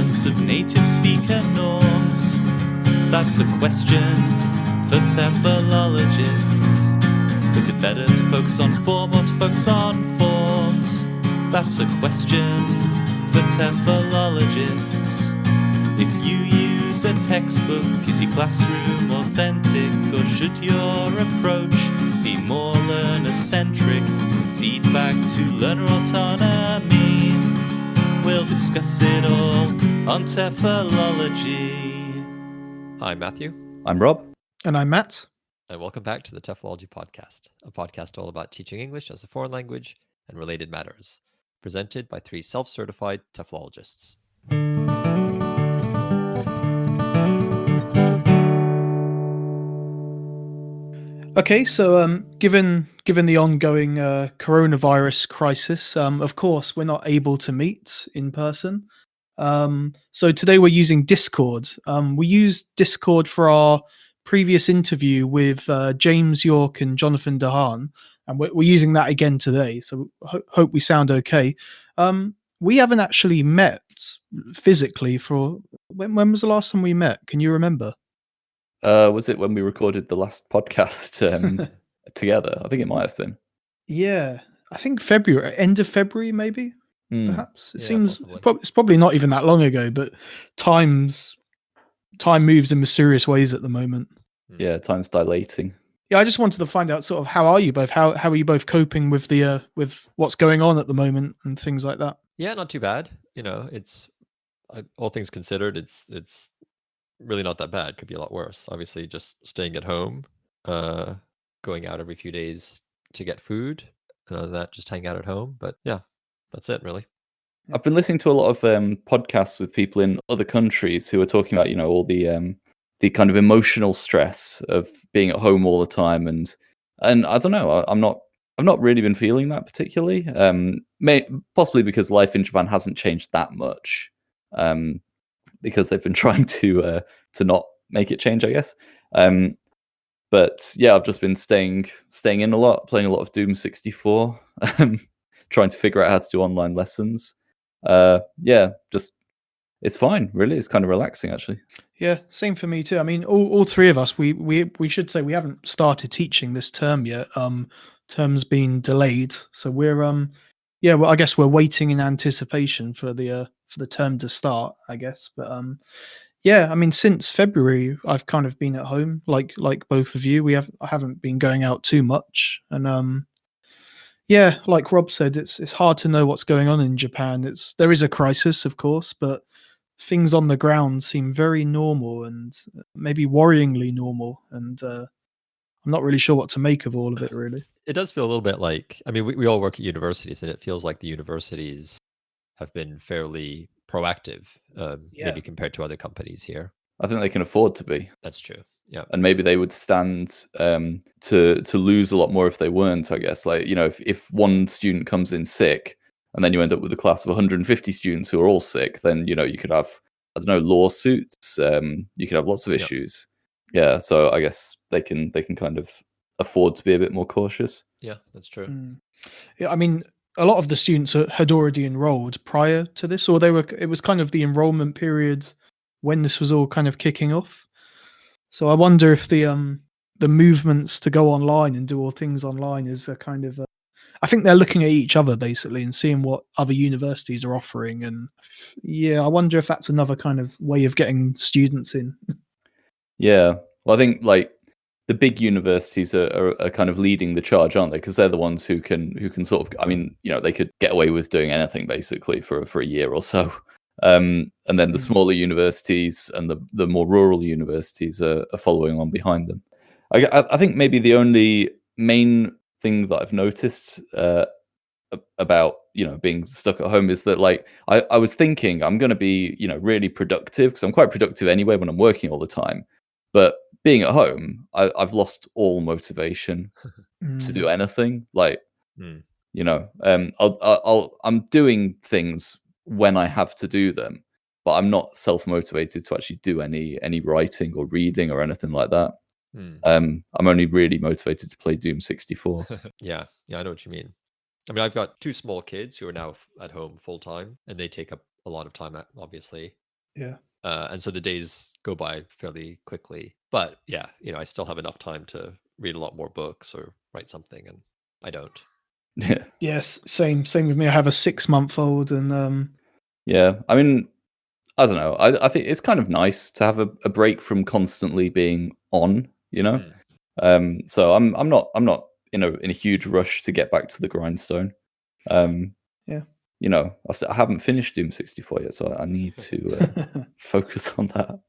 balance of native speaker norms? That's a question for TEFLologists. Is it better to focus on form or to focus on forms? That's a question for TEFLologists. If you use a textbook, is your classroom authentic, or should your approach be more learner-centric, from feedback to learner autonomy? We'll discuss it all on TEFLology. Hi, Matthew. I'm Rob. And I'm Matt. And welcome back to the TEFLology Podcast, a podcast all about teaching English as a foreign language and related matters, presented by 3 self-certified TEFLologists. Okay, so given the ongoing coronavirus crisis, of course we're not able to meet in person. So today we're using Discord. We used Discord for our previous interview with James York and Jonathan Dehaan, and we're using that again today. So hope we sound okay. We haven't actually met physically for when was the last time we met? Can you remember? Was it when we recorded the last podcast together? I think it might have been. Yeah, I think February, end of February, maybe. Perhaps it seems possibly. it's probably not even that long ago, but time moves in mysterious ways at the moment. Yeah, time's dilating. Yeah, I just wanted to find out sort of how are you both? How are you both coping with the with what's going on at the moment and things like that? Yeah, not too bad. You know, it's all things considered, it's really not that bad. Could be a lot worse. Obviously, just staying at home, going out every few days to get food, and other than that, just hang out at home. But yeah, that's it really. I've been listening to a lot of podcasts with people in other countries who are talking about, all the kind of emotional stress of being at home all the time, and I don't know, I've not really been feeling that particularly. Possibly because life in Japan hasn't changed that much, because they've been trying to not make it change, I guess. But yeah, I've just been staying in a lot, playing a lot of Doom 64, trying to figure out how to do online lessons. Just it's fine, really. It's kind of relaxing, actually. Yeah, same for me too. I mean, all three of us, we should say we haven't started teaching this term yet. Term's been delayed, so we're well, I guess we're waiting in anticipation for the term to start, I guess. But yeah, I mean, since February, I've kind of been at home, like both of you. I haven't been going out too much, and yeah, like Rob said, it's hard to know what's going on in Japan. There is a crisis, of course, but things on the ground seem very normal and maybe worryingly normal. And I'm not really sure what to make of all of it, really. It does feel a little bit like, I mean, we all work at universities, and it feels like the universities have been fairly proactive, maybe compared to other companies here. I think they can afford to be. That's true. Yeah. And maybe they would stand to lose a lot more if they weren't, I guess. Like, if one student comes in sick and then you end up with a class of 150 students who are all sick, then, you could have, I don't know, lawsuits. You could have lots of issues. Yeah, so I guess they can kind of afford to be a bit more cautious. Yeah, that's true. Yeah, I mean, a lot of the students had already enrolled prior to this, or it was kind of the enrollment period when this was all kind of kicking off. So I wonder if the movements to go online and do all things online is a kind of I think they're looking at each other basically and seeing what other universities are offering, and yeah, I wonder if that's another kind of way of getting students in. Yeah, well, I think like the big universities are kind of leading the charge, aren't they? Because they're the ones who can sort of, I mean, they could get away with doing anything basically for a year or so. And then the smaller universities and the more rural universities are following on behind them. I think maybe the only main thing that I've noticed about being stuck at home is that, like, I was thinking I'm going to be really productive, because I'm quite productive anyway when I'm working all the time. But being at home, I've lost all motivation to do anything. Like, I'm doing things when I have to do them, but I'm not self-motivated to actually do any writing or reading or anything like that. I'm only really motivated to play Doom 64. Yeah, I know what you mean. I mean, I've got 2 small kids who are now at home full time, and they take up a lot of time, obviously. Yeah. And so the days go by fairly quickly. But yeah, I still have enough time to read a lot more books or write something, and I don't. Yeah. Yes. Same with me. I have a 6-month-old, and Yeah. I mean, I don't know. I think it's kind of nice to have a break from constantly being on, So I'm not in a huge rush to get back to the grindstone. Yeah. I haven't finished Doom 64 yet, so I need to focus on that.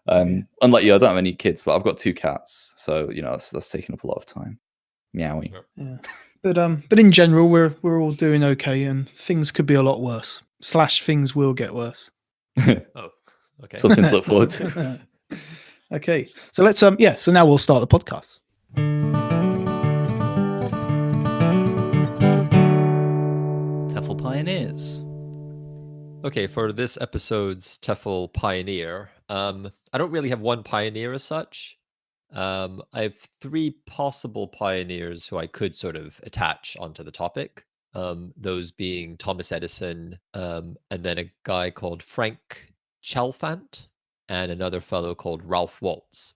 Unlike you, I don't have any kids, but I've got 2 cats, so that's taking up a lot of time. Meowing. Sure. Yeah. But in general, we're all doing okay, and things could be a lot worse. / things will get worse. Oh, okay. Something to look forward to. Okay. So let's so now we'll start the podcast. TEFL Pioneers. Okay, for this episode's TEFL Pioneer, I don't really have one pioneer as such. I have 3 possible pioneers who I could sort of attach onto the topic. Those being Thomas Edison, and then a guy called Frank Chalfant, and another fellow called Ralph Waltz.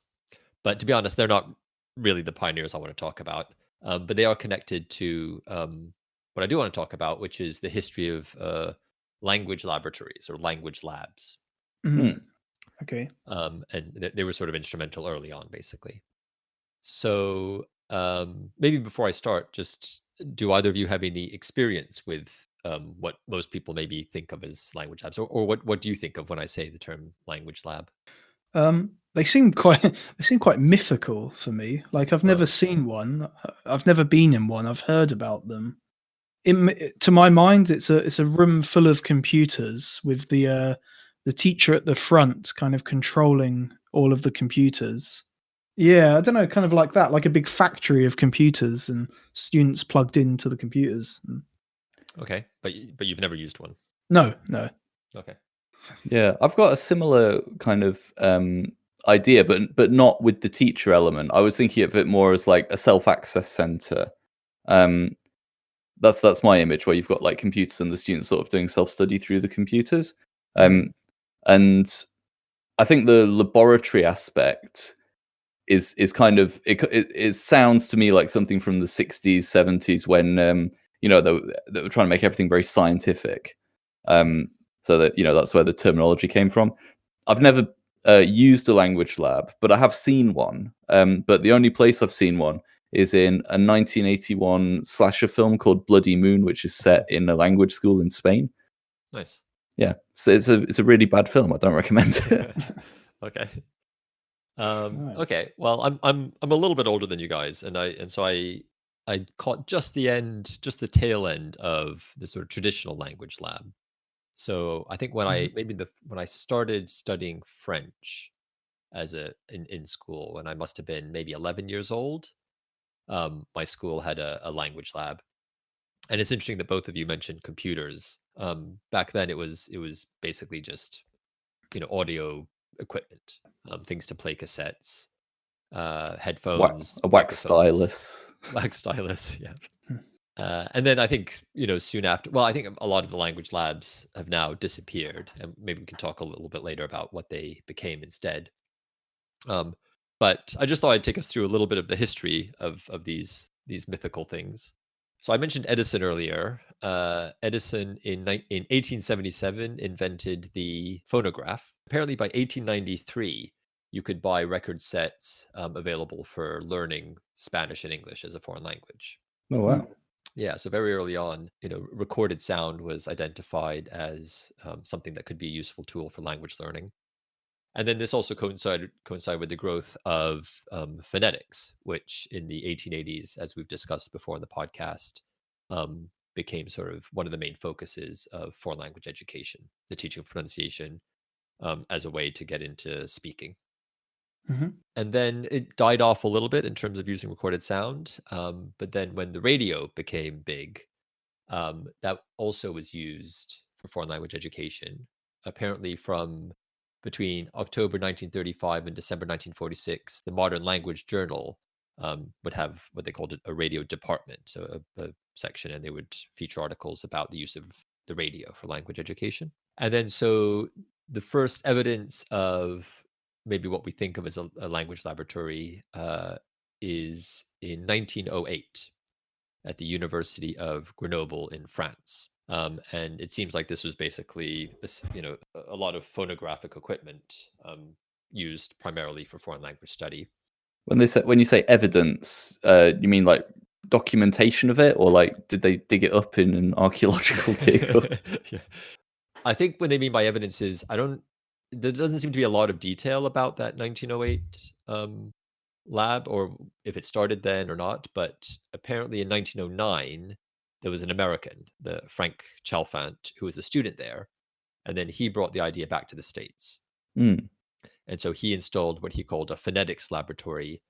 But to be honest, they're not really the pioneers I want to talk about. But they are connected to what I do want to talk about, which is the history of language laboratories or language labs. Mhm. Okay. And they were sort of instrumental early on, basically. So maybe before I start, just do either of you have any experience with what most people maybe think of as language labs, or what do you think of when I say the term language lab? They seem quite mythical for me. Like I've never Right. seen one. I've never been in one. I've heard about them. To my mind, it's a room full of computers with the teacher at the front, kind of controlling all of the computers. Yeah, I don't know, kind of like that, like a big factory of computers and students plugged into the computers. Okay, but you've never used one. No. Okay. Yeah, I've got a similar kind of idea, but not with the teacher element. I was thinking of it more as like a self-access center. That's my image, where you've got like computers and the students sort of doing self-study through the computers. And I think the laboratory aspect is kind of it sounds to me like something from the 60s, 70s when they were trying to make everything very scientific. So that that's where the terminology came from. I've never used a language lab, but I have seen one. But the only place I've seen one is in a 1981 slasher film called Bloody Moon, which is set in a language school in Spain. Nice. Yeah, so it's a really bad film. I don't recommend it. Okay. Right. Okay. Well, I'm a little bit older than you guys, and so I caught just the tail end of the sort of traditional language lab. So I think when I started studying French in school, when I must have been maybe 11 years old, my school had a language lab. And it's interesting that both of you mentioned computers. Back then, it was basically just audio equipment, things to play cassettes, headphones, A wax microphones, stylus. wax stylus, yeah. And then I think soon after. Well, I think a lot of the language labs have now disappeared, and maybe we can talk a little bit later about what they became instead. But I just thought I'd take us through a little bit of the history of these mythical things. So I mentioned Edison earlier. Edison in 1877 invented the phonograph. Apparently by 1893, you could buy record sets available for learning Spanish and English as a foreign language. Oh wow. Yeah, so very early on, recorded sound was identified as something that could be a useful tool for language learning. And then this also coincided with the growth of phonetics, which in the 1880s, as we've discussed before in the podcast, became sort of one of the main focuses of foreign language education, the teaching of pronunciation as a way to get into speaking. And then it died off a little bit in terms of using recorded sound. But then when the radio became big, that also was used for foreign language education. Apparently from between October 1935 and December 1946, the Modern Language Journal would have what they called a radio department, so a section, and they would feature articles about the use of the radio for language education. And then so the first evidence of maybe what we think of as a language laboratory is in 1908 at the University of Grenoble in France. And it seems like this was basically, a lot of phonographic equipment used primarily for foreign language study. When you say evidence, you mean like documentation of it, or like did they dig it up in an archaeological dig? Yeah. I think what they mean by evidence is there doesn't seem to be a lot of detail about that 1908 lab, or if it started then or not. But apparently in 1909, there was an American, the Frank Chalfant, who was a student there. And then he brought the idea back to the States. Mm. And so he installed what he called a phonetics laboratory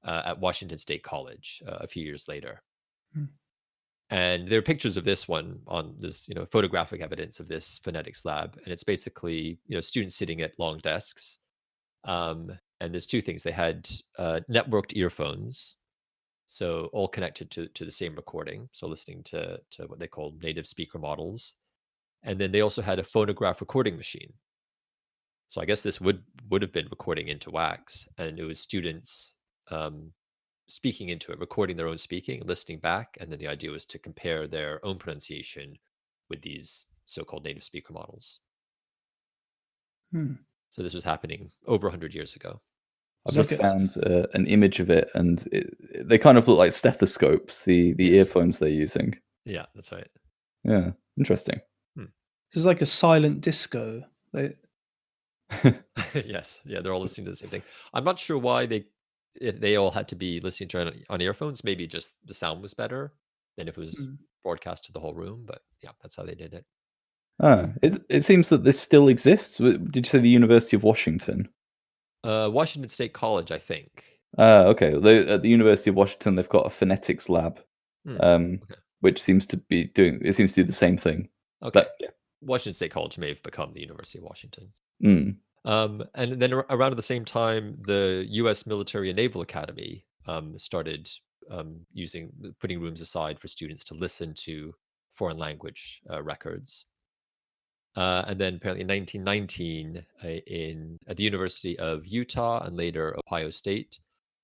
at Washington State College a few years later. Mm. And there are pictures of this one on this, photographic evidence of this phonetics lab. And it's basically, students sitting at long desks. And there's two things. They had networked earphones, so all connected to the same recording. So listening to what they called native speaker models. And then they also had a phonograph recording machine. So I guess this would have been recording into wax, and it was students speaking into it, recording their own speaking, listening back, and then the idea was to compare their own pronunciation with these so-called native speaker models. So this was happening over 100 years ago. I've just found an image of it, and they kind of look like stethoscopes, the earphones they're using. Yeah, that's right. Yeah, interesting. It's like a silent disco. Yes, yeah, they're all listening to the same thing. I'm not sure why they all had to be listening to it on earphones. Maybe just the sound was better than if it was broadcast to the whole room. But yeah, that's how they did it. It seems that this still exists. Did you say the University of Washington? Washington State College, I think. Okay. At the University of Washington, they've got a phonetics lab, which seems to do the same thing. Okay. But, yeah. Washington State College may have become the University of Washington. And then around the same time, the U.S. Military and Naval Academy started putting rooms aside for students to listen to foreign language records. And then apparently in 1919, at the University of Utah and later Ohio State,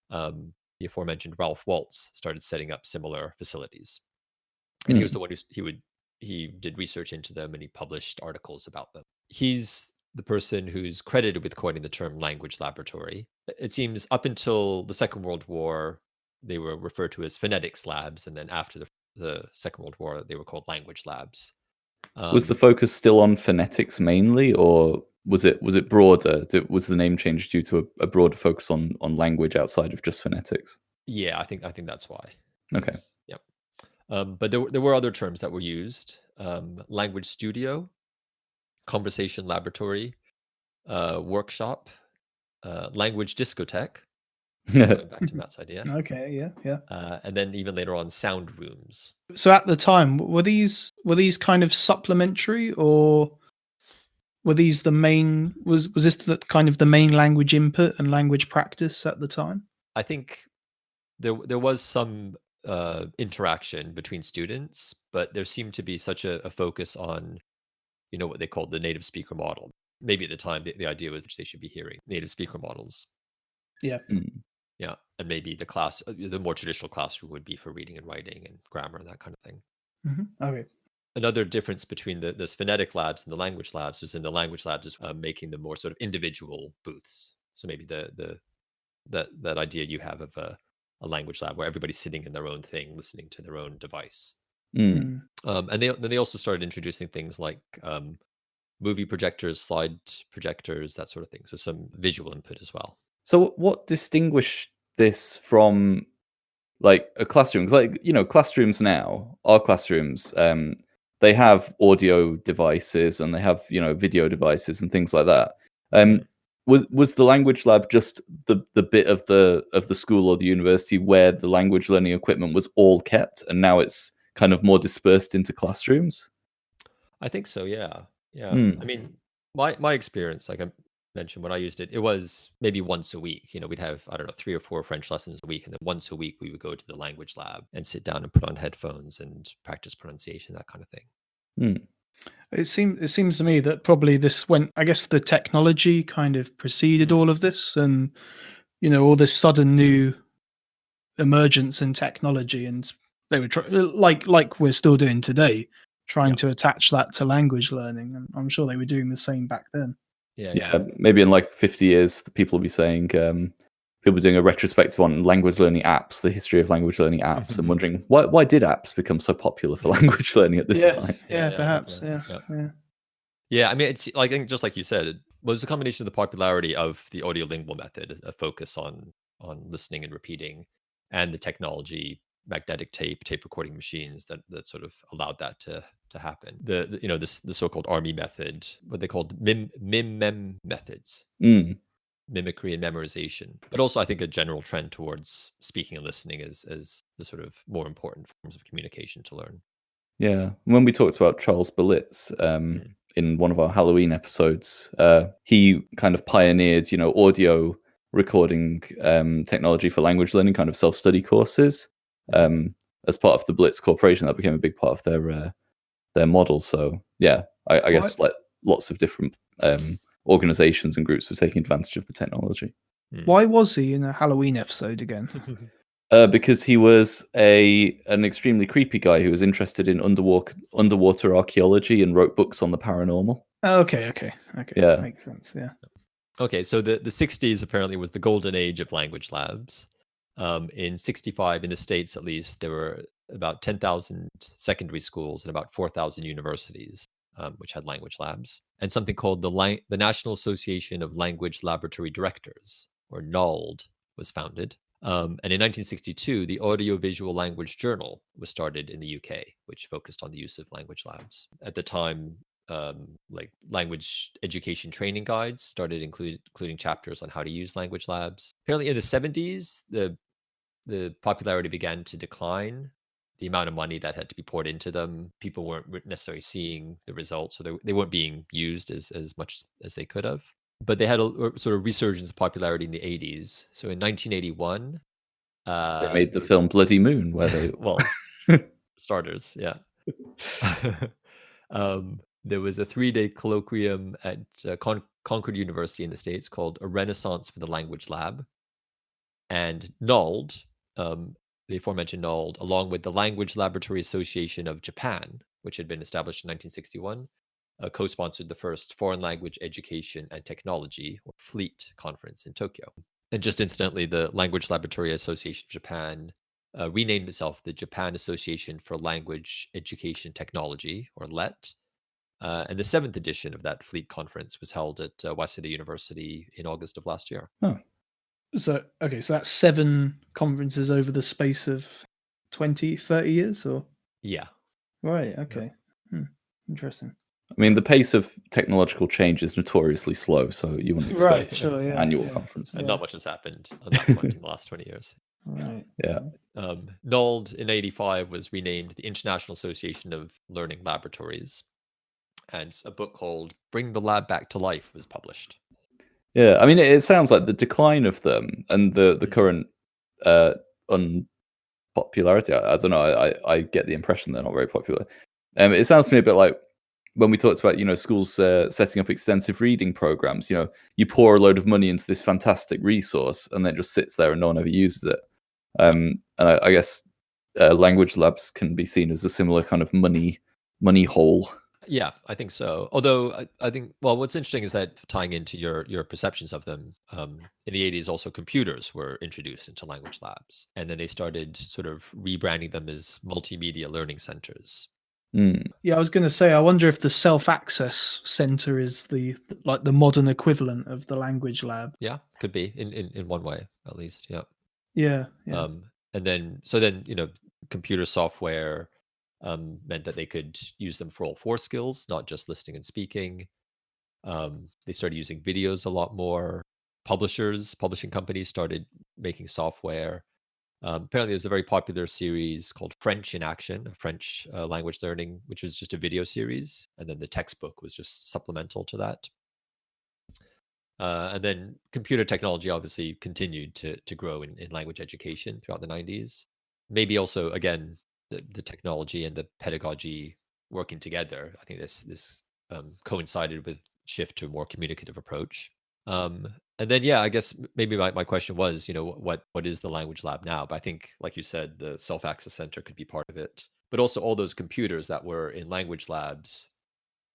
the aforementioned Ralph Waltz started setting up similar facilities. And he was the one he did research into them, and he published articles about them. He's the person who's credited with coining the term language laboratory. It seems up until the Second World War, they were referred to as phonetics labs. And then after the Second World War, they were called language labs. Was the focus still on phonetics mainly, or was it broader? Was the name changed due to a broader focus on language outside of just phonetics? Yeah, I think that's why. Okay. Yep. But there were other terms that were used: language studio, conversation laboratory, workshop, language discotheque. So going back to Matt's idea. Okay, yeah. And then even later on, sound rooms. So at the time, were these kind of supplementary, or were these the main? Was this the kind of the main language input and language practice at the time? I think there was some interaction between students, but there seemed to be such a focus on, what they called the native speaker model. Maybe at the time, the idea was they should be hearing native speaker models. Yeah. Yeah, and maybe the more traditional classroom would be for reading and writing and grammar and that kind of thing. Okay. Another difference between the phonetic labs and the language labs is in the language labs is making them more sort of individual booths. So maybe that idea you have of a language lab where everybody's sitting in their own thing, listening to their own device. And they also started introducing things like movie projectors, slide projectors, that sort of thing. So some visual input as well. So what distinguished this from like a classroom? Because classrooms now, our classrooms, they have audio devices and they have video devices and things like that. Was the language lab just the bit of the school or the university where the language learning equipment was all kept, and now it's kind of more dispersed into classrooms? I think so. Yeah. I mean, my experience, like I mentioned, when I used it, it was maybe once a week. We'd have, I don't know, 3 or 4 French lessons a week, and then once a week we would go to the language lab and sit down and put on headphones and practice pronunciation, that kind of thing. It seems to me that probably this went. I guess the technology kind of preceded all of this, and all this sudden new emergence in technology, and they were like we're still doing today, trying to attach that to language learning. And I'm sure they were doing the same back then. Yeah, maybe in like 50 years, the people will be saying, people doing a retrospective on language learning apps, the history of language learning apps, and wondering why did apps become so popular for language learning at this time? Yeah, perhaps. Yeah, I mean, it's I think just like you said, it was a combination of the popularity of the audiolingual method, a focus on listening and repeating, and the technology, magnetic tape recording machines that sort of allowed that to happen. The so-called army method, what they called mem methods, mimicry and memorization, but also I think a general trend towards speaking and listening as the sort of more important forms of communication to learn. Yeah, when we talked about Charles Berlitz in one of our Halloween episodes, he kind of pioneered, audio recording technology for language learning, kind of self-study courses. As part of the Blitz Corporation, that became a big part of their model. So yeah, I guess like lots of different organizations and groups were taking advantage of the technology. Why was he in a Halloween episode again? Because he was an extremely creepy guy who was interested in underwater archaeology and wrote books on the paranormal. Okay. Yeah. Makes sense. Yeah. Okay, so the 60s apparently was the golden age of language labs. In 65, in the States at least, there were about 10,000 secondary schools and about 4,000 universities which had language labs, and something called the National Association of Language Laboratory Directors, or NALD, was founded. And in 1962, the Audiovisual Language Journal was started in the UK, which focused on the use of language labs. At the time, like language education training guides started including chapters on how to use language labs. Apparently in the 70s, the popularity began to decline. The amount of money that had to be poured into them, people weren't necessarily seeing the results, so they weren't being used as much as they could have. But they had a sort of resurgence of popularity in the 80s. So in 1981, they made the film Bloody Moon, where they starters, yeah. There was a 3-day colloquium at Concord University in the States called A Renaissance for the Language Lab. And NALD, the aforementioned NALD, along with the Language Laboratory Association of Japan, which had been established in 1961, co-sponsored the first Foreign Language Education and Technology, or FLEET, conference in Tokyo. And just incidentally, the Language Laboratory Association of Japan renamed itself the Japan Association for Language Education Technology, or LET. And the 7th edition of that FLEET conference was held at Waseda University in August of last year. Oh. So that's 7 conferences over the space of 20, 30 years, or? Yeah. Right, okay. Yeah. Interesting. I mean, the pace of technological change is notoriously slow, so you wouldn't expect annual conference. And not much has happened on that front in the last 20 years. Right. Yeah. NALD in 85 was renamed the International Association of Learning Laboratories, and a book called Bring the Lab Back to Life was published. Yeah, I mean, it sounds like the decline of them and the current unpopularity. I don't know. I get the impression they're not very popular. It sounds to me a bit like when we talked about schools setting up extensive reading programs. You pour a load of money into this fantastic resource, and then it just sits there and no one ever uses it. And I guess language labs can be seen as a similar kind of money hole. Yeah, I think so. Although I think, well, what's interesting is that tying into your perceptions of them, in the 80s, also computers were introduced into language labs. And then they started sort of rebranding them as multimedia learning centers. Yeah, I was going to say, I wonder if the self-access center is the modern equivalent of the language lab. Yeah, could be in one way, at least. Yeah. Yeah. And then, computer software meant that they could use them for all 4 skills, not just listening and speaking. They started using videos a lot more. Publishing companies started making software. Apparently, there's a very popular series called French in Action, French language learning, which was just a video series. And then the textbook was just supplemental to that. And then computer technology obviously continued to grow in language education throughout the 90s. Maybe also, again, the technology and the pedagogy working together. I think this coincided with shift to a more communicative approach. And then, yeah, I guess maybe my question was, what is the language lab now? But I think, like you said, the self-access center could be part of it. But also all those computers that were in language labs,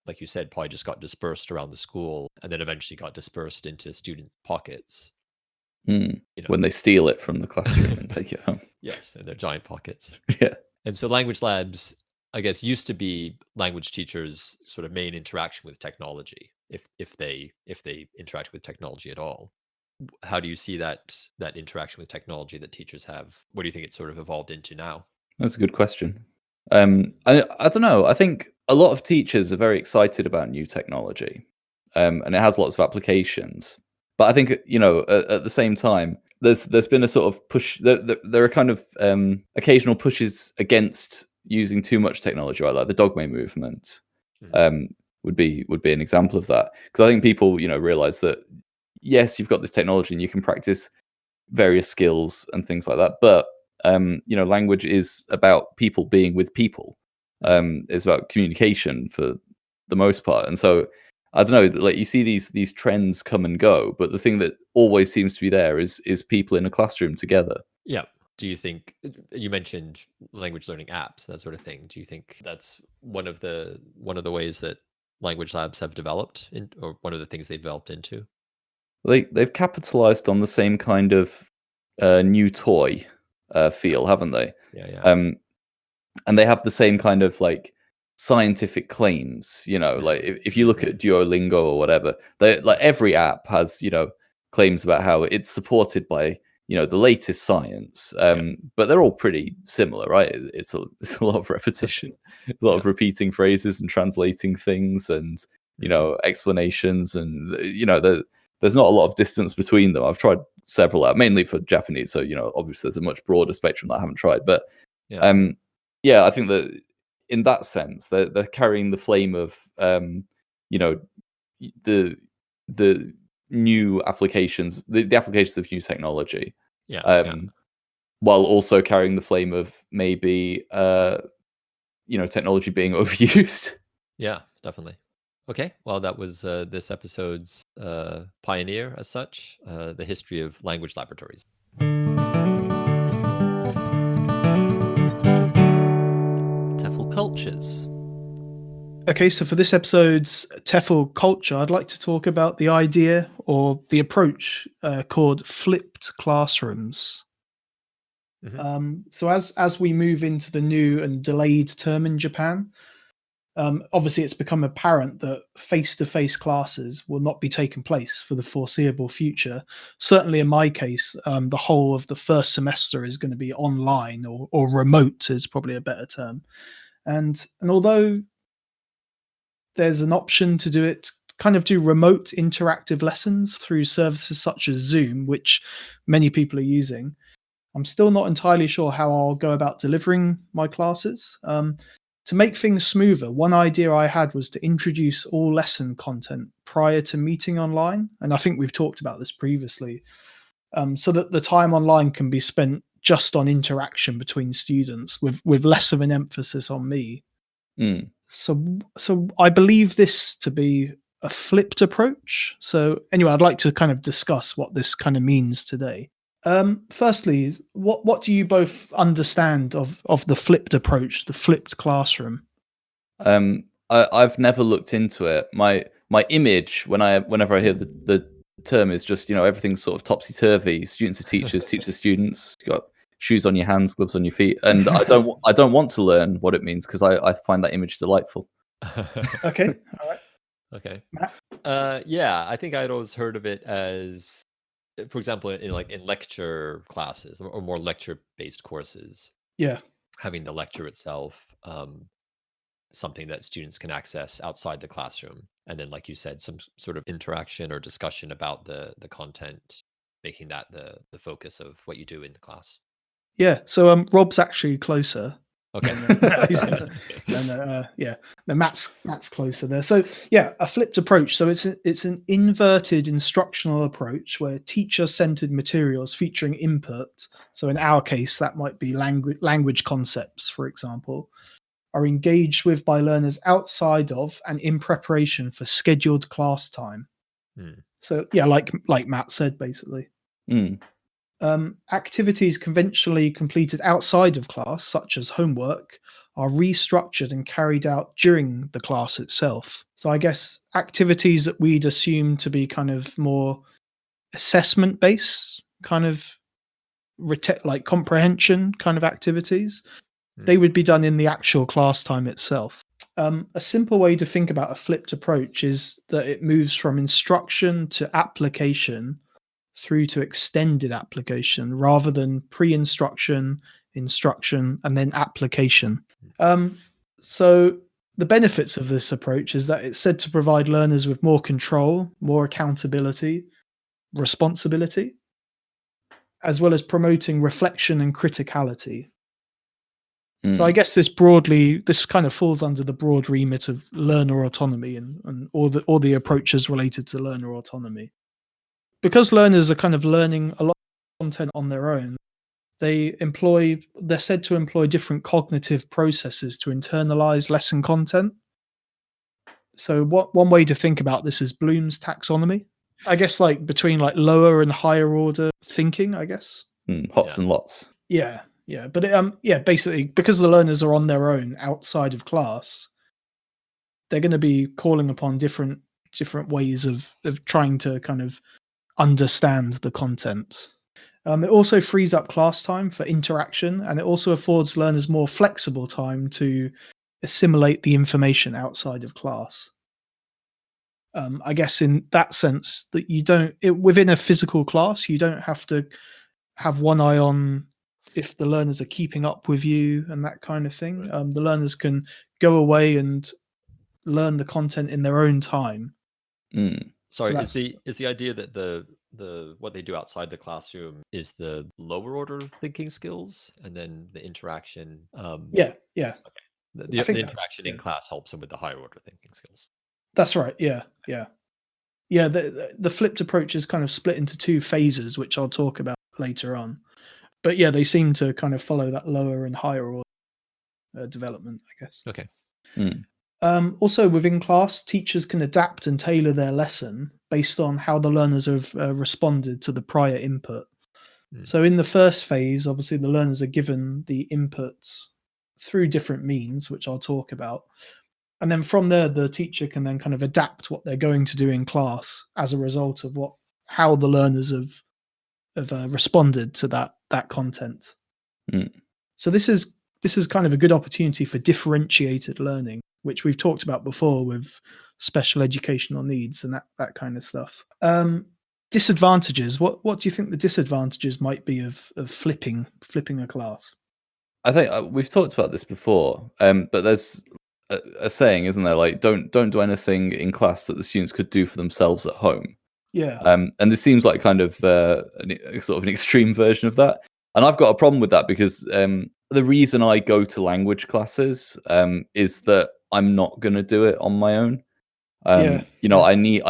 like you said, probably just got dispersed around the school and then eventually got dispersed into students' pockets. When they steal it from the classroom and take it home. Yes, in their giant pockets. Yeah. And so language labs, I guess, used to be language teachers' sort of main interaction with technology, if they interact with technology at all. How do you see that interaction with technology that teachers have? What do you think it's sort of evolved into now? That's a good question. I don't know. I think a lot of teachers are very excited about new technology, and it has lots of applications. But I think at the same time, there's been a sort of push. There are kind of occasional pushes against using too much technology, right? Like the dogma movement would be an example of that. Because I think people realize that yes, you've got this technology and you can practice various skills and things like that, but language is about people being with people. It's about communication for the most part, and so I don't know. Like you see these trends come and go, but the thing that always seems to be there is people in a classroom together. Yeah. Do you think you mentioned language learning apps, that sort of thing? Do you think that's one of the ways that language labs have developed, or one of the things they've developed into? They've capitalized on the same kind of new toy feel, haven't they? Yeah. And they have the same kind of like scientific claims, like if you look at Duolingo or whatever, like every app has, claims about how it's supported by, the latest science. But they're all pretty similar, right? It's a lot of repetition, a lot of repeating phrases and translating things and, explanations and, there's not a lot of distance between them. I've tried several out, mainly for Japanese. So, obviously there's a much broader spectrum that I haven't tried, but I think that in that sense, they're carrying the flame of, the new applications, the applications of new technology, while also carrying the flame of maybe, technology being overused. Yeah, definitely. Okay, well, that was this episode's Pioneer, as such, the history of language laboratories. TEFL cultures. Okay, so for this episode's TEFL culture, I'd like to talk about the idea or the approach called flipped classrooms. So as we move into the new and delayed term in Japan, obviously it's become apparent that face-to-face classes will not be taking place for the foreseeable future. Certainly in my case, the whole of the first semester is going to be online or remote is probably a better term. And although there's an option to do remote interactive lessons through services such as Zoom, which many people are using, I'm still not entirely sure how I'll go about delivering my classes. To make things smoother, one idea I had was to introduce all lesson content prior to meeting online. And I think we've talked about this previously, so that the time online can be spent just on interaction between students with less of an emphasis on me. So I believe this to be a flipped approach. So anyway, I'd like to kind of discuss what this kind of means today. Firstly, what do you both understand of the flipped approach, the flipped classroom? I've never looked into it. My image whenever I hear the term is just everything's sort of topsy turvy. Students are teachers, teachers are students. You got shoes on your hands, gloves on your feet, and I don't want to learn what it means because I find that image delightful. Okay, all right. Okay. Matt? Yeah, I think I'd always heard of it as, for example, in lecture classes or more lecture-based courses. Yeah. Having the lecture itself something that students can access outside the classroom, and then, like you said, some sort of interaction or discussion about the content, making that the focus of what you do in the class. Yeah. So Rob's actually closer. Okay. No, Matt's closer there. So yeah, a flipped approach. So it's an inverted instructional approach where teacher-centered materials featuring input. So in our case, that might be language concepts, for example, are engaged with by learners outside of and in preparation for scheduled class time. So yeah, like Matt said, basically. Activities conventionally completed outside of class, such as homework, are restructured and carried out during the class itself. So I guess activities that we'd assume to be kind of more assessment based, kind of like comprehension kind of activities, they would be done in the actual class time itself. A simple way to think about a flipped approach is that it moves from instruction to application through to extended application rather than pre-instruction, instruction, and then application. So the benefits of this approach is that it's said to provide learners with more control, more accountability, responsibility, as well as promoting reflection and criticality. So I guess this kind of falls under the broad remit of learner autonomy and all the approaches related to learner autonomy. Because learners are kind of learning a lot of content on their own, they're said to employ different cognitive processes to internalize lesson content. So one way to think about this is Bloom's taxonomy. I guess like between like lower and higher order thinking, I guess. Hots and lots. Yeah. But basically because the learners are on their own outside of class, they're going to be calling upon different ways of trying to kind of understand the content. It also frees up class time for interaction, and it also affords learners more flexible time to assimilate the information outside of class. I guess in that sense that within a physical class, you don't have to have one eye on if the learners are keeping up with you and that kind of thing. Right. The learners can go away and learn the content in their own time. Sorry, so is the idea that the what they do outside the classroom is the lower order thinking skills, and then the interaction? Yeah. Okay. The interaction in class helps them with the higher order thinking skills. That's right. Yeah. The flipped approach is kind of split into two phases, which I'll talk about later on. But yeah, they seem to kind of follow that lower and higher order development, I guess. Okay. Also, within class, teachers can adapt and tailor their lesson based on how the learners have responded to the prior input. So in the first phase, obviously, the learners are given the inputs through different means, which I'll talk about. And then from there, the teacher can then kind of adapt what they're going to do in class as a result of how the learners have responded to that content. So this is kind of a good opportunity for differentiated learning, which we've talked about before with special educational needs and that kind of stuff. Disadvantages. What do you think the disadvantages might be of flipping a class? I think we've talked about this before, but there's a saying, isn't there? Like, don't do anything in class that the students could do for themselves at home. Yeah. And this seems like kind of sort of an extreme version of that. And I've got a problem with that because the reason I go to language classes is that I'm not going to do it on my own. I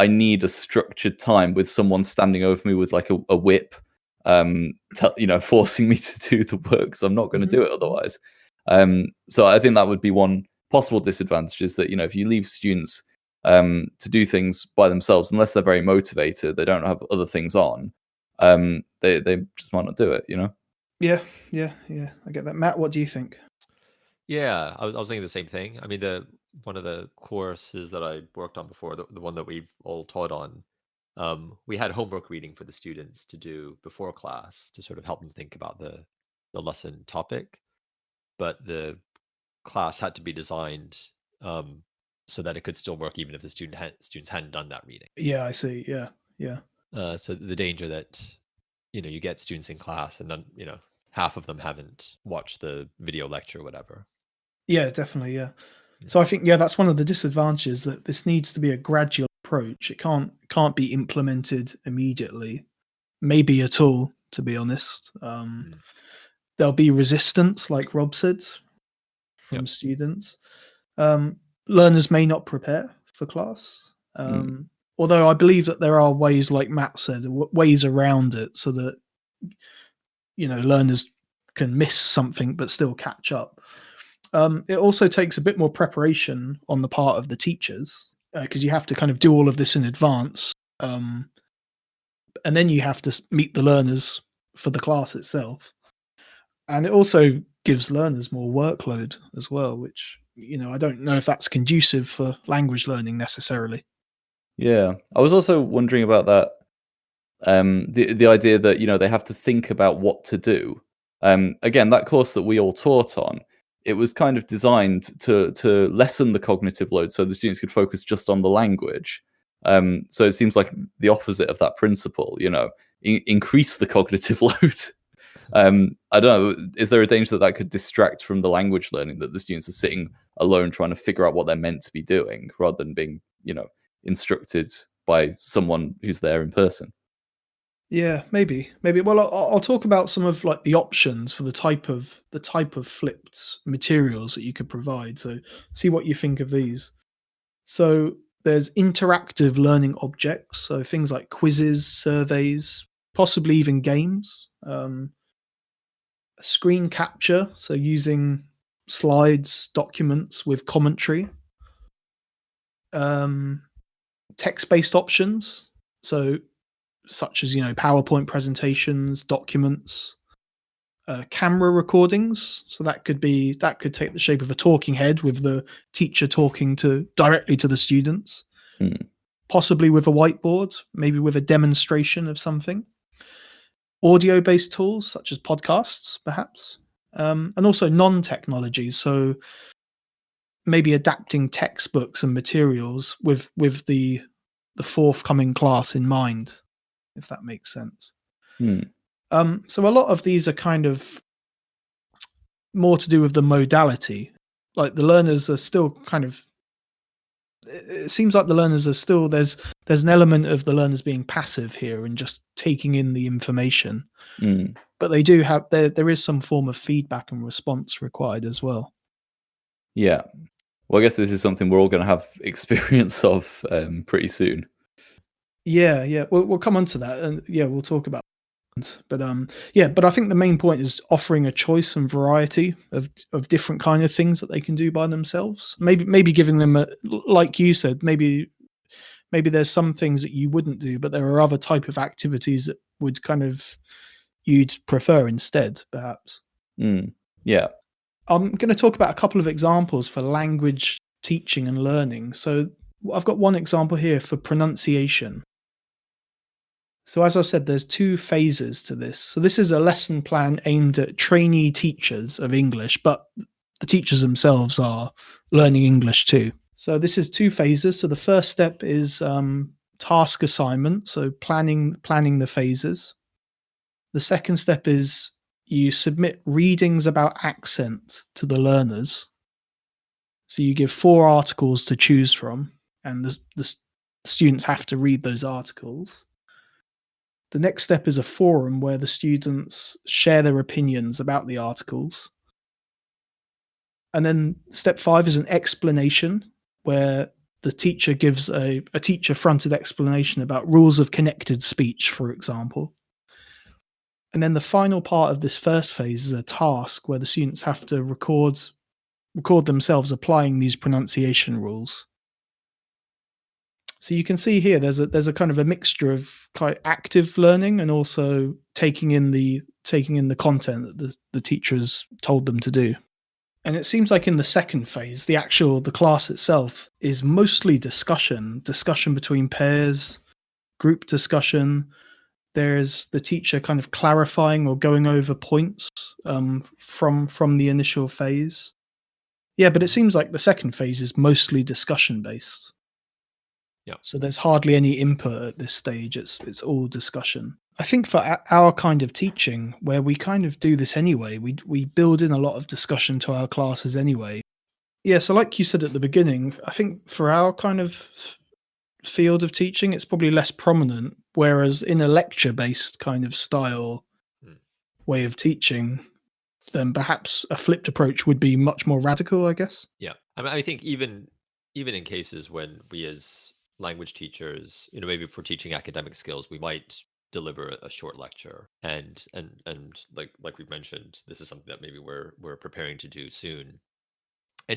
need a structured time with someone standing over me with like a whip, forcing me to do the work. So I'm not going to do it otherwise. So I think that would be one possible disadvantage, is that, if you leave students to do things by themselves, unless they're very motivated, they don't have other things on, they just might not do it, Yeah, I get that. Matt, what do you think? Yeah, I was thinking the same thing. I mean, one of the courses that I worked on before, the one that we've all taught on, we had homework reading for the students to do before class to sort of help them think about the lesson topic. But the class had to be designed so that it could still work even if the students hadn't done that reading. Yeah, I see. Yeah. So the danger that you get students in class and then half of them haven't watched the video lecture or whatever. Yeah, definitely. Yeah. So I think that's one of the disadvantages, that this needs to be a gradual approach. It can't be implemented immediately, maybe at all, to be honest. There'll be resistance, like Rob said, from students. Learners may not prepare for class. Although I believe that there are ways, like Matt said, ways around it so that learners can miss something but still catch up. It also takes a bit more preparation on the part of the teachers because you have to kind of do all of this in advance, and then you have to meet the learners for the class itself. And it also gives learners more workload as well, which I don't know if that's conducive for language learning necessarily. Yeah, I was also wondering about that. The idea that they have to think about what to do. Again, that course that we all taught on, it was kind of designed to lessen the cognitive load, so the students could focus just on the language. So it seems like the opposite of that principle. Increase the cognitive load. I don't know. Is there a danger that could distract from the language learning, that the students are sitting alone trying to figure out what they're meant to be doing rather than being, instructed by someone who's there in person? Yeah, maybe. Well, I'll talk about some of like the options for the type of flipped materials that you could provide. So see what you think of these. So there's interactive learning objects, so things like quizzes, surveys, possibly even games. Screen capture, so using slides, documents with commentary. Text-based options, so such as PowerPoint presentations, documents, camera recordings. So that could take the shape of a talking head with the teacher talking directly to the students, possibly with a whiteboard, maybe with a demonstration of something. Audio-based tools such as podcasts, perhaps, and also non-technology. So maybe adapting textbooks and materials with the forthcoming class in mind, if that makes sense. So a lot of these are kind of more to do with the modality. Like the learners are still kind of. It seems like the learners are still there's an element of the learners being passive here and just taking in the information. But they do have there is some form of feedback and response required as well. Yeah. Well, I guess this is something we're all going to have experience of pretty soon. Yeah. We'll come on to that, and we'll talk about. But but I think the main point is offering a choice and variety of different kind of things that they can do by themselves. Maybe giving them like you said, maybe there's some things that you wouldn't do, but there are other type of activities that would kind of you'd prefer instead, perhaps. Yeah. I'm going to talk about a couple of examples for language teaching and learning. So I've got one example here for pronunciation. So as I said, there's two phases to this. So this is a lesson plan aimed at trainee teachers of English, but the teachers themselves are learning English too. So this is two phases. So the first step is task assignment, so planning the phases. The second step is you submit readings about accent to the learners. So you give 4 articles to choose from, and the students have to read those articles. The next step is a forum where the students share their opinions about the articles. And then step 5 is an explanation where the teacher gives a teacher-fronted explanation about rules of connected speech, for example. And then the final part of this first phase is a task where the students have to record themselves applying these pronunciation rules. So you can see here there's a kind of a mixture of active learning and also taking in the content that the teachers told them to do. And it seems like in the second phase, the class itself is mostly discussion between pairs, group discussion. There's the teacher kind of clarifying or going over points from the initial phase. Yeah, but it seems like the second phase is mostly discussion based. Yeah. So there's hardly any input at this stage. It's all discussion. I think for our kind of teaching, where we kind of do this anyway, we build in a lot of discussion to our classes anyway. Yeah, so like you said at the beginning, I think for our kind of field of teaching, it's probably less prominent, whereas in a lecture-based kind of style way of teaching, then perhaps a flipped approach would be much more radical, I guess. Yeah. I mean, I think even in cases when we as language teachers, maybe for teaching academic skills, we might deliver a short lecture, and like we've mentioned, this is something that maybe we're preparing to do soon.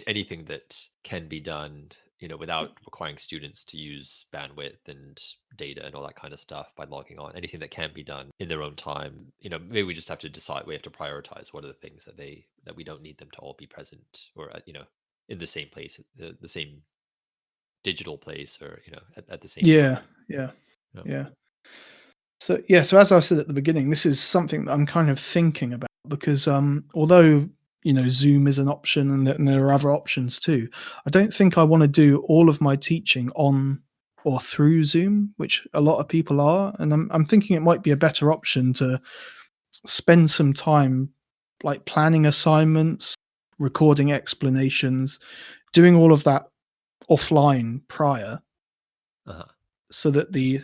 anything that can be done, without requiring students to use bandwidth and data and all that kind of stuff by logging on, anything that can be done in their own time, maybe we just have to decide, we have to prioritize what are the things that we don't need them to all be present or, in the same place, the same digital place, or, at the same time. Yeah. So as I said at the beginning, this is something that I'm kind of thinking about, because although Zoom is an option and there are other options too, I don't think I want to do all of my teaching on or through Zoom, which a lot of people are, and I'm thinking it might be a better option to spend some time like planning assignments, recording explanations, doing all of that offline prior, so that the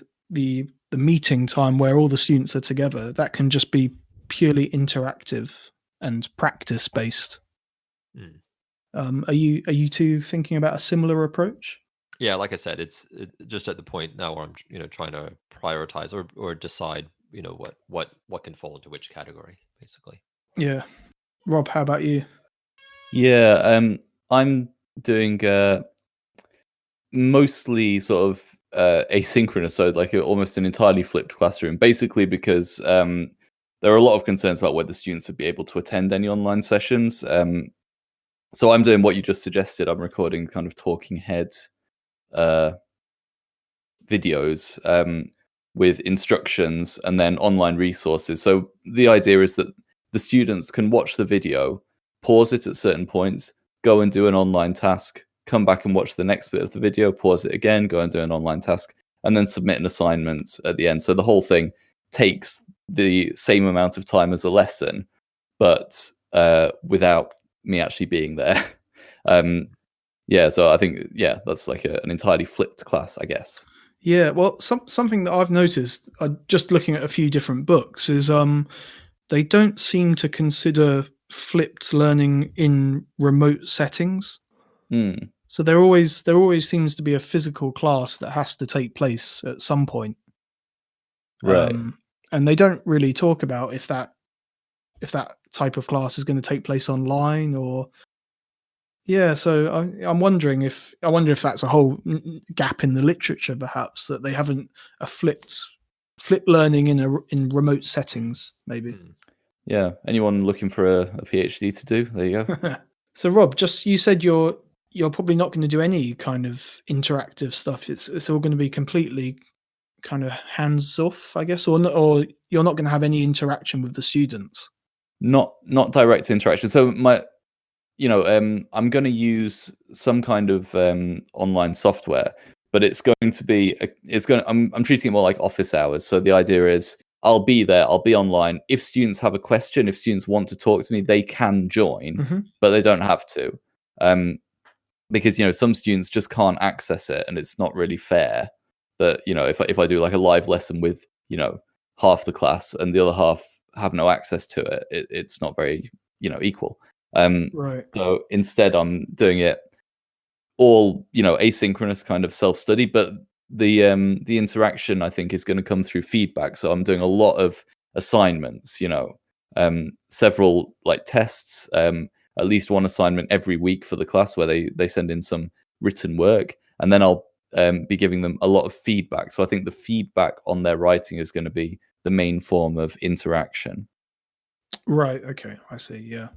meeting time where all the students are together, that can just be purely interactive and practice based. Are you two thinking about a similar approach? Yeah, like I said, it's just at the point now where I'm trying to prioritize or decide what can fall into which category, basically. Yeah. Rob, how about you? Yeah, I'm doing mostly sort of asynchronous, so like almost an entirely flipped classroom, basically because there are a lot of concerns about whether students would be able to attend any online sessions. So I'm doing what you just suggested. I'm recording kind of talking head videos with instructions and then online resources. So the idea is that the students can watch the video, pause it at certain points, go and do an online task, come back and watch the next bit of the video, pause it again, go and do an online task, and then submit an assignment at the end. So the whole thing takes the same amount of time as a lesson, but without me actually being there. So I think, that's like an entirely flipped class, I guess. Yeah, well, something that I've noticed, just looking at a few different books, is they don't seem to consider flipped learning in remote settings. So there always seems to be a physical class that has to take place at some point. Right. And they don't really talk about if that type of class is going to take place online or. Yeah, so I'm wondering if that's a whole gap in the literature, perhaps, that they haven't a flipped learning in remote settings, maybe. Yeah. Anyone looking for a PhD to do? There you go. So Rob, just you said you're probably not going to do any kind of interactive stuff. It's all going to be completely kind of hands off, I guess, or you're not going to have any interaction with the students. Not direct interaction. So I'm going to use some kind of online software, but it's going to be I'm treating it more like office hours. So the idea is I'll be there, I'll be online. If students have a question, if students want to talk to me, they can join, but they don't have to, because some students just can't access it, and it's not really fair that if I do like a live lesson with half the class and the other half have no access to it, it's not very equal. Right. So instead, I'm doing it all asynchronous kind of self-study, but the interaction, I think, is going to come through feedback. So I'm doing a lot of assignments, several like tests, at least one assignment every week for the class where they send in some written work, and then I'll be giving them a lot of feedback. So I think the feedback on their writing is going to be the main form of interaction. Right. Okay. I see. Yeah.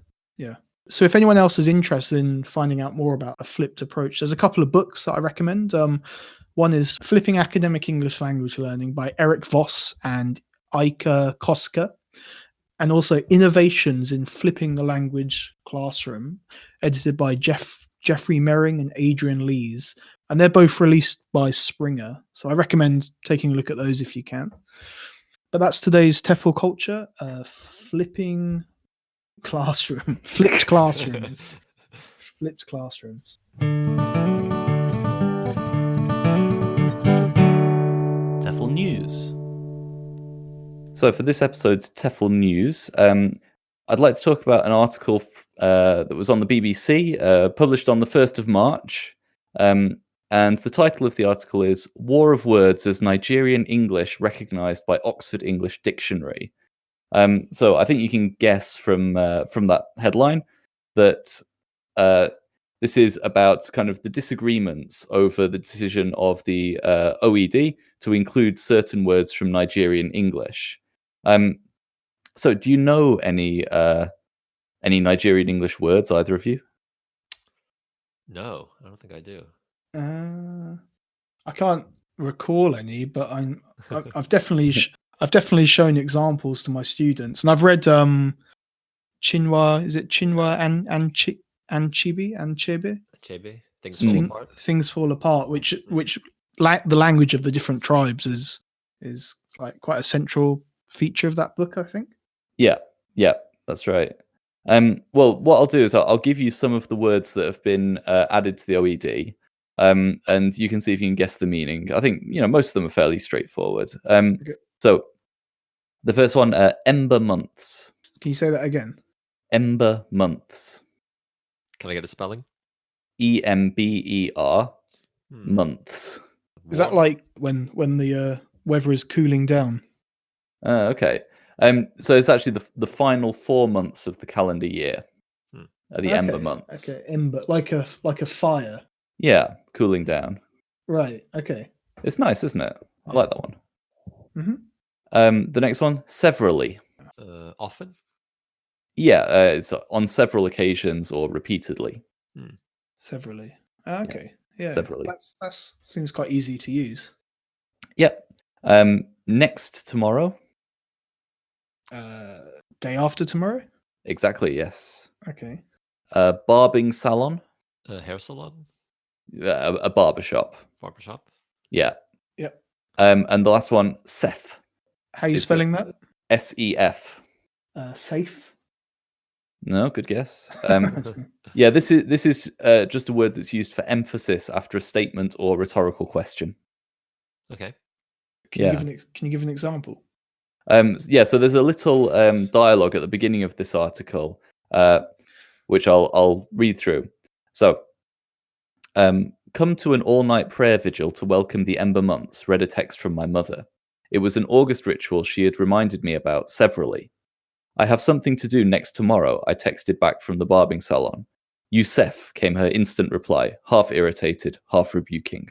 So if anyone else is interested in finding out more about a flipped approach, there's a couple of books that I recommend. One is Flipping Academic English Language Learning by Eric Voss and Ike Koska, and also Innovations in Flipping the Language Classroom, edited by Jeffrey Merring and Adrian Lees. And they're both released by Springer. So I recommend taking a look at those if you can. But that's today's TEFL culture, flipping classroom, flipped classrooms. Flipped classrooms. TEFL News. So for this episode's TEFL News, I'd like to talk about an article that was on the BBC, published on the 1st of March. And the title of the article is War of Words as Nigerian English Recognised by Oxford English Dictionary. So I think you can guess from that headline that this is about kind of the disagreements over the decision of the OED to include certain words from Nigerian English. So, do you know any Nigerian English words, either of you? No, I don't think I do. I can't recall any, but I've definitely shown examples to my students, and I've read Chinua. Is it Chinua and Achebe? Achebe, things fall apart. Things Fall Apart, which the language of the different tribes is like quite a central feature of that book, I think. Yeah, that's right. Well, what I'll do is I'll give you some of the words that have been added to the OED, and you can see if you can guess the meaning. I think most of them are fairly straightforward. Okay. So the first one, ember months. Can you say that again? Ember months. Can I get a spelling? EMBER months. Is that like when the weather is cooling down? Okay. So it's actually the final 4 months of the calendar year. Are the ember months. Okay, ember, like a fire. Yeah, cooling down. Right. Okay. It's nice, isn't it? I like that one. Mm-hmm. The next one, severally. Often. Yeah, it's on several occasions or repeatedly. Severally. Okay. Yeah. Severally. That seems quite easy to use. Yep. Next tomorrow. Day after tomorrow. Exactly. Yes. Okay. Barbing salon. A hair salon. A barber shop. Barbershop. Yeah. Yep. And the last one, SEF. How are you spelling that? SEF. Safe. No, good guess. Yeah, this is just a word that's used for emphasis after a statement or rhetorical question. Okay. Can you give an example? Yeah, so there's a little dialogue at the beginning of this article, which I'll read through. So, come to an all-night prayer vigil to welcome the ember months, read a text from my mother. It was an August ritual she had reminded me about severally. I have something to do next tomorrow, I texted back from the barbing salon. Youssef, came her instant reply, half irritated, half rebuking.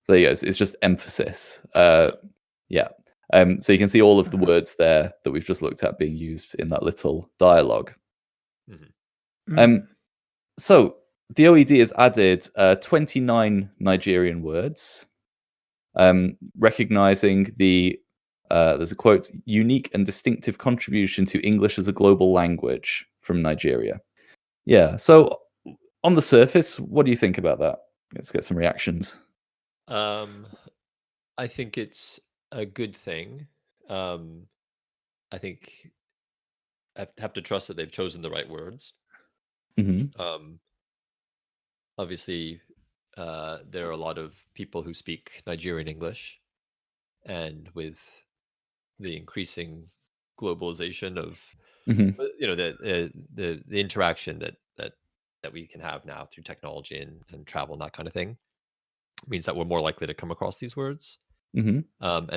There you go, it's just emphasis. Yeah. So you can see all of the words there that we've just looked at being used in that little dialogue. So the OED has added 29 Nigerian words, recognizing the there's a quote, unique and distinctive contribution to English as a global language from Nigeria. Yeah. So on the surface, what do you think about that? Let's get some reactions. I think it's a good thing. I think I have to trust that they've chosen the right words. Obviously, there are a lot of people who speak Nigerian English, and with the increasing globalization of the interaction that we can have now through technology and travel and that kind of thing means that we're more likely to come across these words. And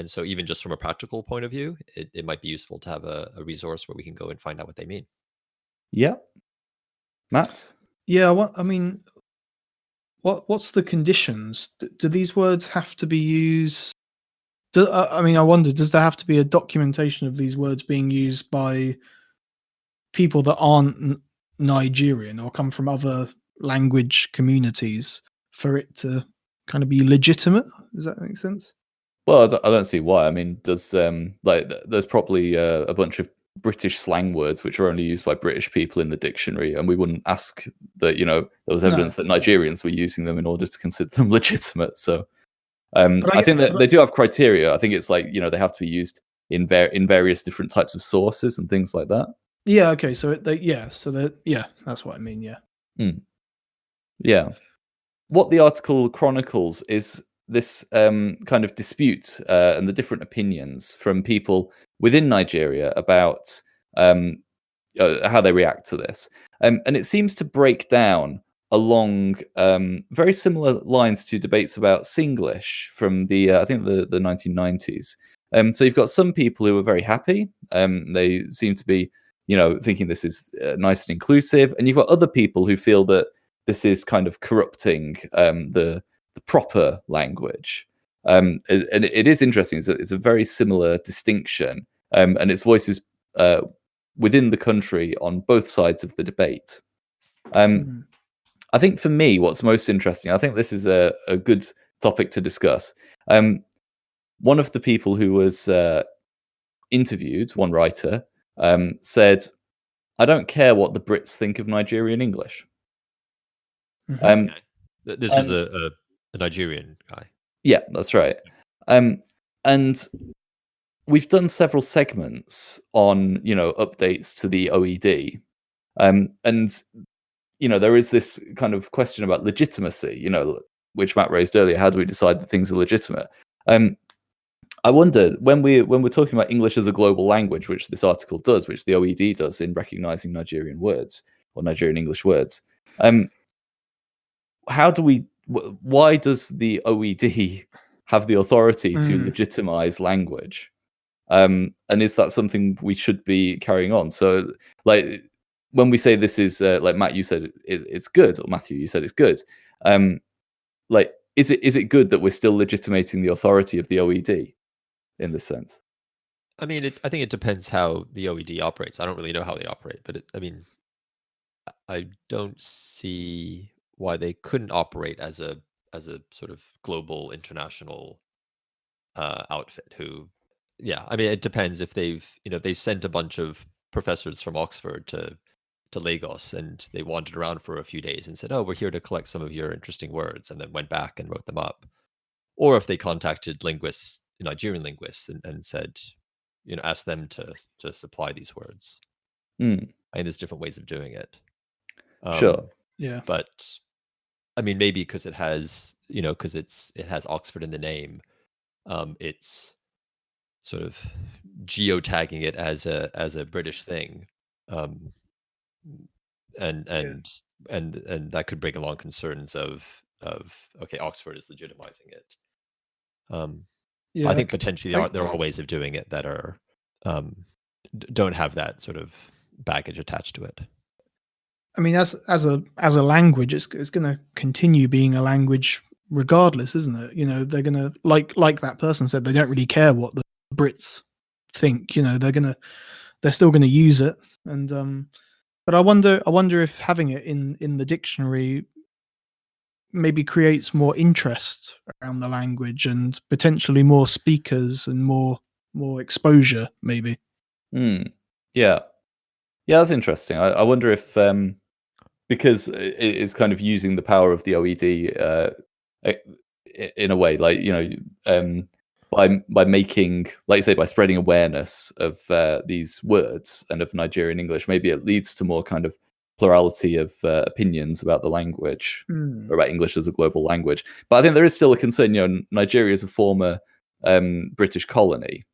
so even just from a practical point of view, it might be useful to have a resource where we can go and find out what they mean. Yeah. Matt? Yeah, what's the conditions? Do these words have to be used? I wonder, does there have to be a documentation of these words being used by people that aren't Nigerian or come from other language communities for it to kind of be legitimate? Does that make sense? Well, I don't see why. I mean, there's probably a bunch of British slang words which are only used by British people in the dictionary, and we wouldn't ask that. There was evidence that Nigerians were using them in order to consider them legitimate. So, I think that they do have criteria. I think it's like they have to be used in various different types of sources and things like that. Yeah. Okay. So that's what I mean. Yeah. Yeah. What the article chronicles is this kind of dispute and the different opinions from people within Nigeria about how they react to this. And it seems to break down along very similar lines to debates about Singlish from I think the 1990s. So you've got some people who are very happy. They seem to be thinking this is nice and inclusive, and you've got other people who feel that this is kind of corrupting the proper language. And it is interesting. It's a very similar distinction, and its voices within the country on both sides of the debate. I think for me, what's most interesting, I think this is a good topic to discuss. One of the people who was interviewed, one writer, said, "I don't care what the Brits think of Nigerian English." Okay. This was a Nigerian guy. Yeah, that's right. And we've done several segments on, updates to the OED. And, there is this kind of question about legitimacy, which Matt raised earlier. How do we decide that things are legitimate? I wonder, when we're talking about English as a global language, which this article does, which the OED does in recognizing Nigerian words or Nigerian English words, why does the OED have the authority to legitimize language? And is that something we should be carrying on? So, like, when we say this is, like Matt, you said it's good, or Matthew, you said it's good. Like, is it good that we're still legitimating the authority of the OED in this sense? I mean, I think it depends how the OED operates. I don't really know how they operate, but I don't see why they couldn't operate as a sort of global international outfit. It depends if they've sent a bunch of professors from Oxford to Lagos, and they wandered around for a few days and said, "Oh, we're here to collect some of your interesting words," and then went back and wrote them up. Or if they contacted linguists, Nigerian linguists, and said, asked them to supply these words. I think there's different ways of doing it. Sure. Yeah. But I mean, maybe because it has, because it has Oxford in the name, it's sort of geotagging it as a British thing, and that could bring along concerns of okay, Oxford is legitimizing it. I think potentially there are ways of doing it that are don't have that sort of baggage attached to it. I mean, as a language, it's going to continue being a language regardless, isn't it? They're going to like that person said, they don't really care what the Brits think. They're still going to use it. And but I wonder if having it in the dictionary maybe creates more interest around the language and potentially more speakers and more exposure, maybe. Yeah, that's interesting. I wonder if because it's kind of using the power of the OED in a way, like by making, like you say, by spreading awareness of these words and of Nigerian English, maybe it leads to more kind of plurality of opinions about the language or about English as a global language. But I think there is still a concern. Nigeria is a former British colony.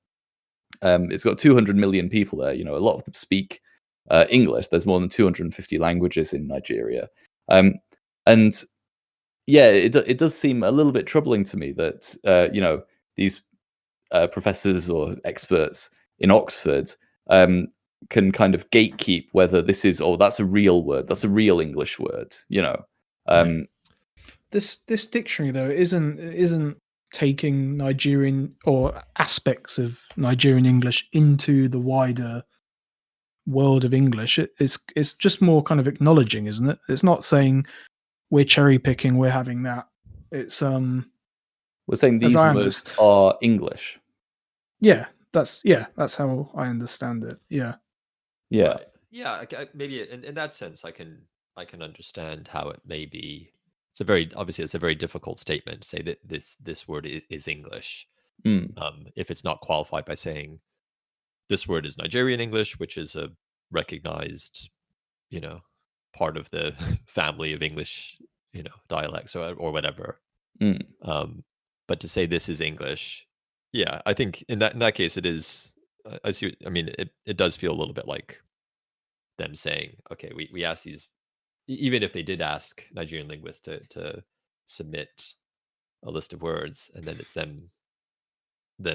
It's got 200 million people there. A lot of them speak English. There's more than 250 languages in Nigeria. And yeah, it does seem a little bit troubling to me that these professors or experts in Oxford can kind of gatekeep whether this is, that's a real word, that's a real English word. This dictionary though isn't taking Nigerian or aspects of Nigerian English into the wider world of English. It's just more kind of acknowledging, isn't it? It's not saying we're cherry picking, we're having that. It's we're saying these words are English. Yeah, that's how I understand it. Yeah. Right. Yeah, maybe in that sense I can understand how it may be. It's a very difficult statement to say that this word is English. If it's not qualified by saying this word is Nigerian English, which is a recognized, part of the family of English, dialects or whatever. But to say this is English, yeah, I think in that case it is. I see. I mean, it does feel a little bit like them saying, okay, we ask these, even if they did ask Nigerian linguists to submit a list of words, and then it's them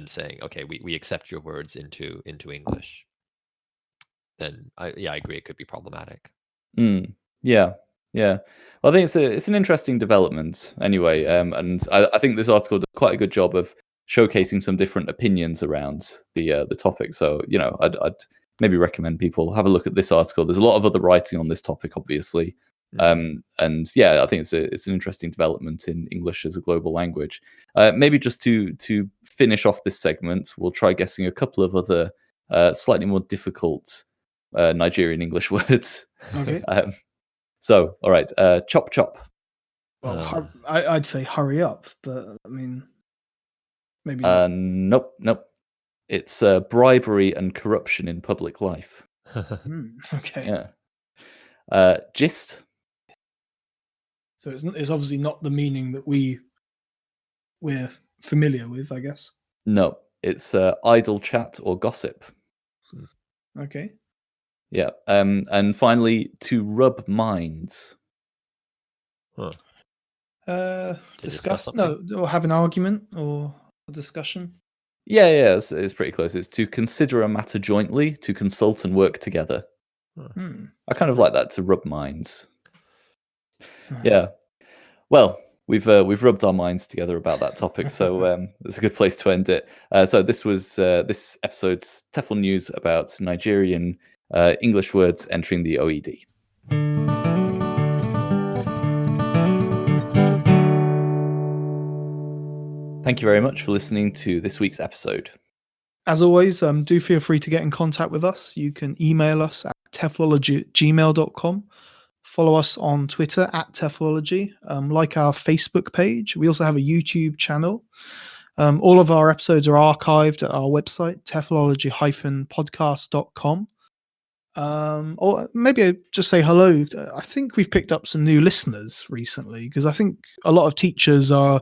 saying, okay, we accept your words into English. then I agree it could be problematic. Yeah. Well, I think it's an interesting development anyway, and I think this article does quite a good job of showcasing some different opinions around the topic. So I'd maybe recommend people have a look at this article. There's a lot of other writing on this topic, obviously, and I think it's an interesting development in English as a global language. Maybe just to finish off this segment, we'll try guessing a couple of other slightly more difficult Nigerian English words. Okay. So, all right, chop chop. Well, I'd say hurry up, but I mean, maybe not. Nope. It's bribery and corruption in public life. Okay. Yeah. Gist. So it's obviously not the meaning that we're familiar with, I guess. No, it's idle chat or gossip. Okay. Yeah. And finally, to rub minds. Discuss something? or have an argument or a discussion. Yeah, it's pretty close. It's to consider a matter jointly, to consult and work together. I kind of like that, to rub minds. Yeah. Well, we've rubbed our minds together about that topic, so it's a good place to end it. So this was this episode's TEFL news about Nigerian English words entering the OED. Thank you very much for listening to this week's episode. As always, do feel free to get in contact with us. You can email us at teflology@gmail.com. Follow us on Twitter at TEFLology. Like our Facebook page. We also have a YouTube channel. All of our episodes are archived at our website, TEFLology-podcast.com. Or maybe I'd just say hello. I think we've picked up some new listeners recently, because I think a lot of teachers are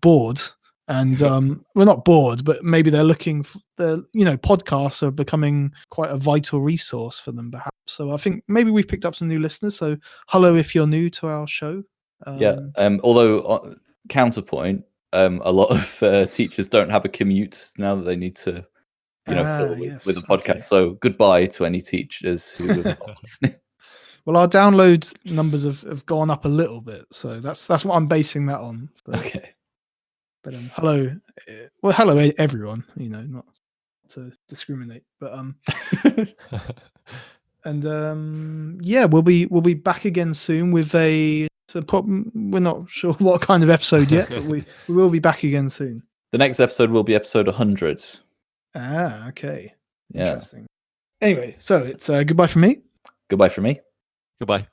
bored, and we're not bored, but maybe they're looking for podcasts are becoming quite a vital resource for them, perhaps. So I think maybe we've picked up some new listeners. So hello if you're new to our show. Although counterpoint, a lot of teachers don't have a commute now that they need to fill with a podcast. Okay. So goodbye to any teachers who are not listening. Well, our download numbers have gone up a little bit, so that's what I'm basing that on. So. Okay. But hello, everyone. Not to discriminate, but and we'll be back again soon with we're not sure what kind of episode yet, but we will be back again soon. The next episode will be episode 100. Okay. Yeah. Interesting. Anyway, so it's goodbye from me. Goodbye from me. Goodbye.